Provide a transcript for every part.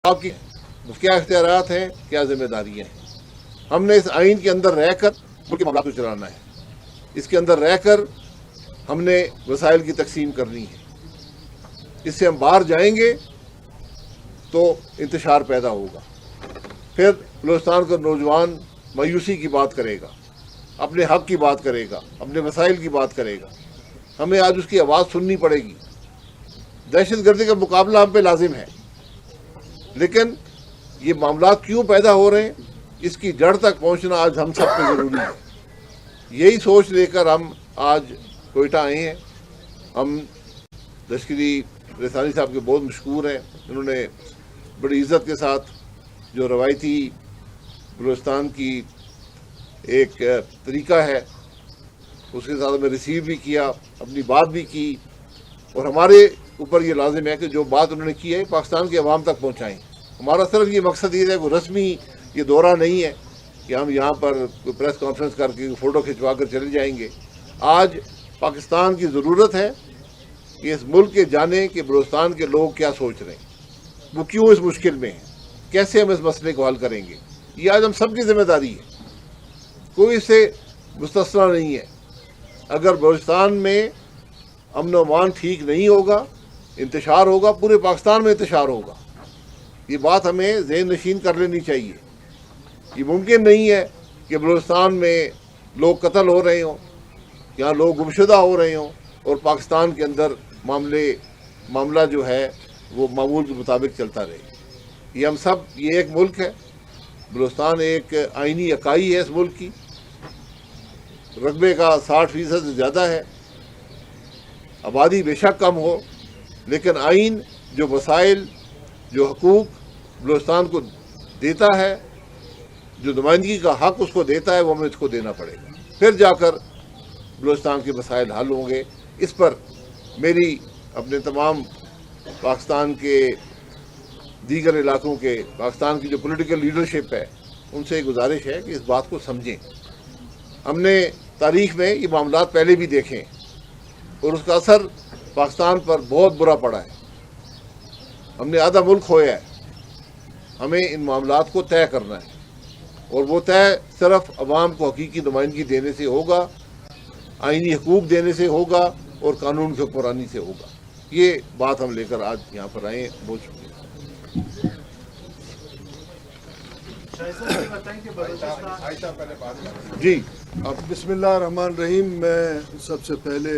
آپ کی کیا اختیارات ہیں، کیا ذمہ داریاں ہیں. ہم نے اس آئین کے اندر رہ کر ملک کے معاملات کو چلانا ہے. اس کے اندر رہ کر ہم نے وسائل کی تقسیم کرنی ہے. اس سے ہم باہر جائیں گے تو انتشار پیدا ہوگا. پھر بلوچستان کا نوجوان مایوسی کی بات کرے گا، اپنے حق کی بات کرے گا، اپنے وسائل کی بات کرے گا. ہمیں آج اس کی آواز سننی پڑے گی. دہشت گردی کا مقابلہ ہم پہ لازم ہے، لیکن یہ معاملات کیوں پیدا ہو رہے ہیں، اس کی جڑ تک پہنچنا آج ہم سب پہ ضروری ہے. یہی سوچ لے کر ہم آج کوئٹہ آئے ہیں. ہم لشکری رسانی صاحب کے بہت مشکور ہیں. انہوں نے بڑی عزت کے ساتھ جو روایتی بلوچستان کی ایک طریقہ ہے اس کے ساتھ ہمیں ریسیو بھی کیا، اپنی بات بھی کی، اور ہمارے اوپر یہ لازم ہے کہ جو بات انہوں نے کی ہے پاکستان کے عوام تک پہنچائیں. ہمارا صرف یہ مقصد یہ ہے کہ رسمی یہ دورہ نہیں ہے کہ ہم یہاں پر کوئی پریس کانفرنس کر کے فوٹو کھنچوا کر چلے جائیں گے. آج پاکستان کی ضرورت ہے کہ اس ملک کے جانیں کہ بلوچستان کے لوگ کیا سوچ رہے ہیں، وہ کیوں اس مشکل میں ہیں، کیسے ہم اس مسئلے کو حل کریں گے. یہ آج ہم سب کی ذمہ داری ہے، کوئی اس سے مستثنیٰ نہیں ہے. اگر بلوچستان میں امن و امان ٹھیک نہیں ہوگا، انتشار ہوگا، پورے پاکستان میں انتشار ہوگا. یہ بات ہمیں ذہن نشین کر لینی چاہیے. یہ ممکن نہیں ہے کہ بلوچستان میں لوگ قتل ہو رہے ہوں، یہاں لوگ گمشدہ ہو رہے ہوں، اور پاکستان کے اندر معاملہ جو ہے وہ معمول کے مطابق چلتا رہے. یہ ہم سب، یہ ایک ملک ہے. بلوچستان ایک آئینی اکائی ہے اس ملک کی. رقبے کا 60% سے زیادہ ہے. آبادی بے شک کم ہو، لیکن آئین جو وسائل، جو حقوق بلوچستان کو دیتا ہے، جو نمائندگی کا حق اس کو دیتا ہے، وہ ہمیں اس کو دینا پڑے گا. پھر جا کر بلوچستان کے مسائل حل ہوں گے. اس پر میری اپنے تمام پاکستان کے دیگر علاقوں کے، پاکستان کی جو پولیٹیکل لیڈرشپ ہے، ان سے گزارش ہے کہ اس بات کو سمجھیں. ہم نے تاریخ میں یہ معاملات پہلے بھی دیکھے ہیں، اور اس کا اثر پاکستان پر بہت برا پڑا ہے. ہم نے آدھا ملک کھویا ہے. ہمیں ان معاملات کو طے کرنا ہے، اور وہ طے صرف عوام کو حقیقی نمائندگی دینے سے ہوگا، آئینی حقوق دینے سے ہوگا، اور قانون کی حکمرانی سے ہوگا. یہ بات ہم لے کر آج یہاں پر آئے ہیں. بہت شکریہ. جی، بسم اللہ الرحمن الرحیم. میں سب سے پہلے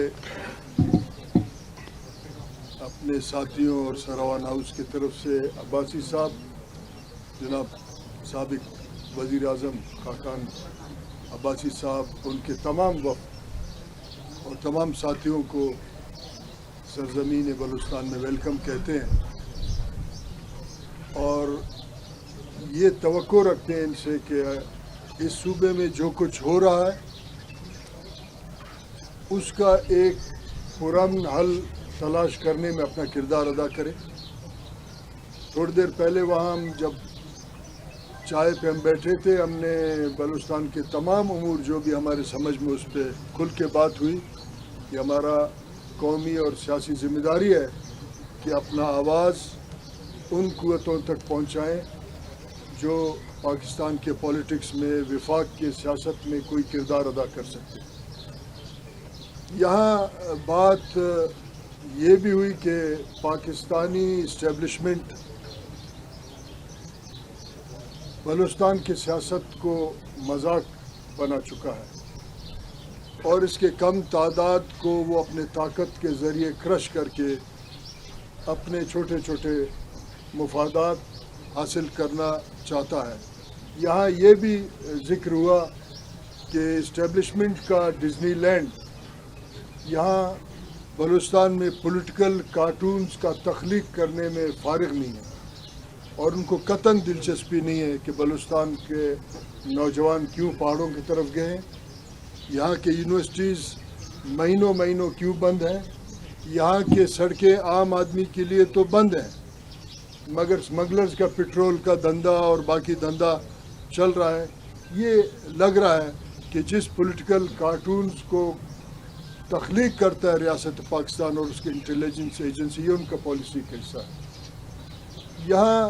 اپنے ساتھیوں اور سروان ہاؤس کی طرف سے عباسی صاحب، جناب سابق وزیر اعظم خاقان عباسی صاحب، ان کے تمام وفد اور تمام ساتھیوں کو سرزمین بلوچستان میں ویلکم کہتے ہیں، اور یہ توقع رکھتے ہیں ان سے کہ اس صوبے میں جو کچھ ہو رہا ہے اس کا ایک پرامن حل تلاش کرنے میں اپنا کردار ادا کرے. تھوڑی دیر پہلے وہاں ہم جب چائے پہ ہم بیٹھے تھے، ہم نے بلوچستان کے تمام امور جو بھی ہمارے سمجھ میں اس پہ کھل کے بات ہوئی کہ ہمارا قومی اور سیاسی ذمہ داری ہے کہ اپنا آواز ان قوتوں تک پہنچائیں جو پاکستان کے پولیٹکس میں، وفاق کے سیاست میں کوئی کردار ادا کر سکتے. یہاں بات یہ بھی ہوئی کہ پاکستانی اسٹیبلشمنٹ بلوچستان کی سیاست کو مذاق بنا چکا ہے، اور اس کے کم تعداد کو وہ اپنے طاقت کے ذریعے کرش کر کے اپنے چھوٹے چھوٹے مفادات حاصل کرنا چاہتا ہے. یہاں یہ بھی ذکر ہوا کہ اسٹیبلشمنٹ کا ڈزنی لینڈ یہاں بلوچستان میں پولیٹیکل کارٹونز کا تخلیق کرنے میں فارغ نہیں ہے، اور ان کو قطعاً دلچسپی نہیں ہے کہ بلوچستان کے نوجوان کیوں پہاڑوں کی طرف گئے ہیں، یہاں کے یونیورسٹیز مہینوں کیوں بند ہیں، یہاں کے سڑکیں عام آدمی کے لیے تو بند ہیں، مگر اسمگلرز کا پٹرول کا دھندا اور باقی دھندا چل رہا ہے. یہ لگ رہا ہے کہ جس پولیٹیکل کارٹونز کو تخلیق کرتا ہے ریاست پاکستان اور اس کی انٹیلیجنس ایجنسی، یہ ان کا پالیسی کا حصہ ہے. یہاں